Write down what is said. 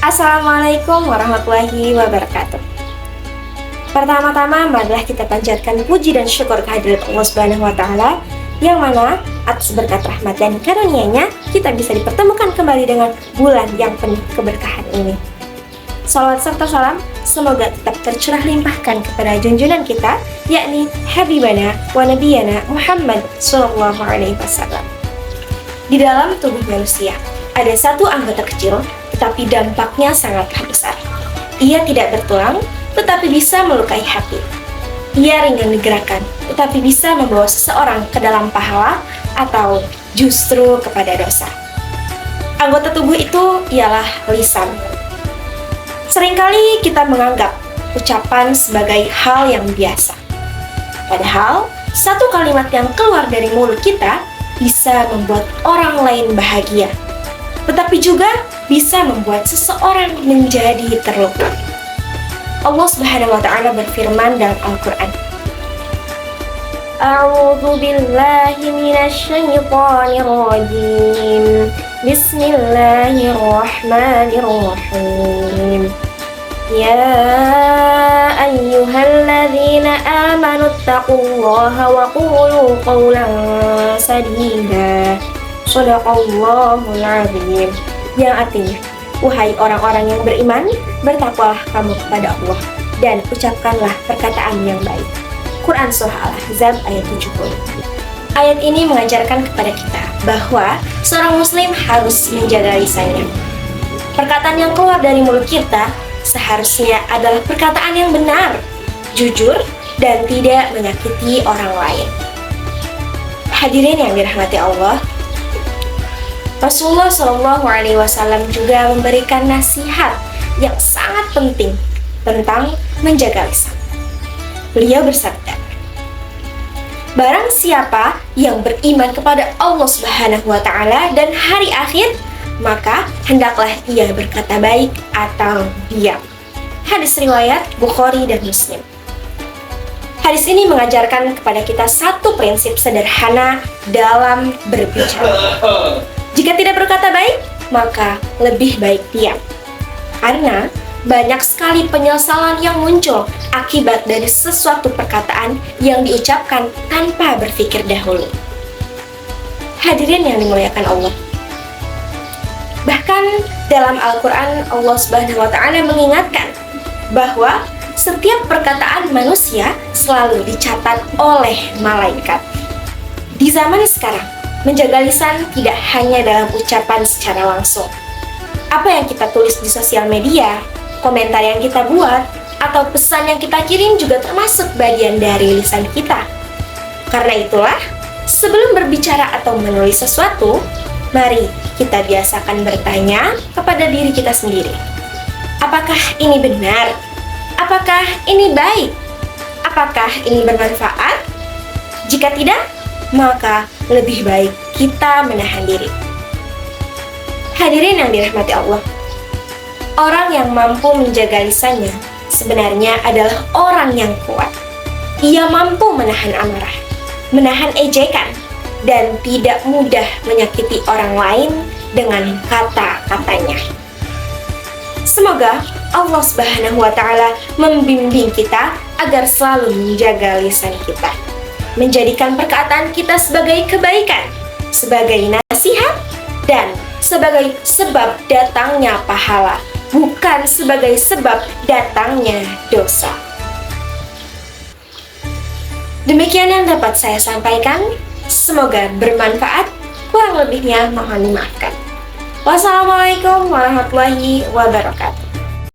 Assalamualaikum warahmatullahi wabarakatuh. Pertama-tama, marilah kita panjatkan puji dan syukur kehadirat Allah Subhanahu wa Ta'ala, yang mana atas berkat rahmat dan karunia-Nya kita bisa dipertemukan kembali dengan bulan yang penuh keberkahan ini. Salawat serta salam semoga tetap tercurah limpahkan kepada junjungan kita, yakni Habibana wa Nabiyana Muhammad Sallallahu Alaihi Wasallam. Di dalam tubuh manusia ada satu anggota kecil, tetapi dampaknya sangatlah besar. Ia tidak bertulang, tetapi bisa melukai hati. Ia ringan digerakkan, tetapi bisa membawa seseorang ke dalam pahala atau justru kepada dosa. Anggota tubuh itu ialah lisan. Seringkali kita menganggap ucapan sebagai hal yang biasa. Padahal, satu kalimat yang keluar dari mulut kita bisa membuat orang lain bahagia, tetapi juga bisa membuat seseorang menjadi terluka. Allah Subhanahu wa Ta'ala berfirman dalam Al-Quran, A'udzu billahi minasyaitonir rajim. Bismillahirrahmanirrahim. Ya ayyuhalladzina amanu taqullaha wa qulu qawlan sadida. Shadaqallahul azim. Yang artinya, wahai orang-orang yang beriman, bertakwalah kamu kepada Allah dan ucapkanlah perkataan yang baik. Quran Surah Al-Ahzab ayat 70. Ayat ini mengajarkan kepada kita bahwa seorang muslim harus menjaga lisannya. Perkataan yang keluar dari mulut kita seharusnya adalah perkataan yang benar, jujur, dan tidak menyakiti orang lain. Hadirin yang dirahmati Allah, Rasulullah SAW juga memberikan nasihat yang sangat penting tentang menjaga lisan. Beliau bersabda, barang siapa yang beriman kepada Allah Subhanahu wa Ta'ala dan hari akhir, maka hendaklah ia berkata baik atau diam. Hadis riwayat Bukhari dan Muslim. Hadis ini mengajarkan kepada kita satu prinsip sederhana dalam berbicara. Jika tidak berkata baik, maka lebih baik diam. Karena banyak sekali penyesalan yang muncul akibat dari sesuatu perkataan yang diucapkan tanpa berpikir dahulu. Hadirin yang dimuliakan Allah. Bahkan dalam Al-Quran, Allah Subhanahu wa Ta'ala mengingatkan bahwa setiap perkataan manusia selalu dicatat oleh malaikat. Di zaman sekarang, menjaga lisan tidak hanya dalam ucapan secara langsung. Apa yang kita tulis di sosial media, komentar yang kita buat, atau pesan yang kita kirim juga termasuk bagian dari lisan kita. Karena itulah, sebelum berbicara atau menulis sesuatu, mari kita biasakan bertanya kepada diri kita sendiri. Apakah ini benar? Apakah ini baik? Apakah ini bermanfaat? Jika tidak, maka lebih baik kita menahan diri. Hadirin yang dirahmati Allah, orang yang mampu menjaga lisannya sebenarnya adalah orang yang kuat. Ia mampu menahan amarah, menahan ejekan, dan tidak mudah menyakiti orang lain dengan kata-katanya. Semoga Allah Subhanahu wa Ta'ala membimbing kita agar selalu menjaga lisan kita, menjadikan perkataan kita sebagai kebaikan, sebagai nasihat, dan sebagai sebab datangnya pahala, bukan sebagai sebab datangnya dosa. Demikian yang dapat saya sampaikan, semoga bermanfaat, kurang lebihnya mohon dimaafkan. Wassalamualaikum warahmatullahi wabarakatuh.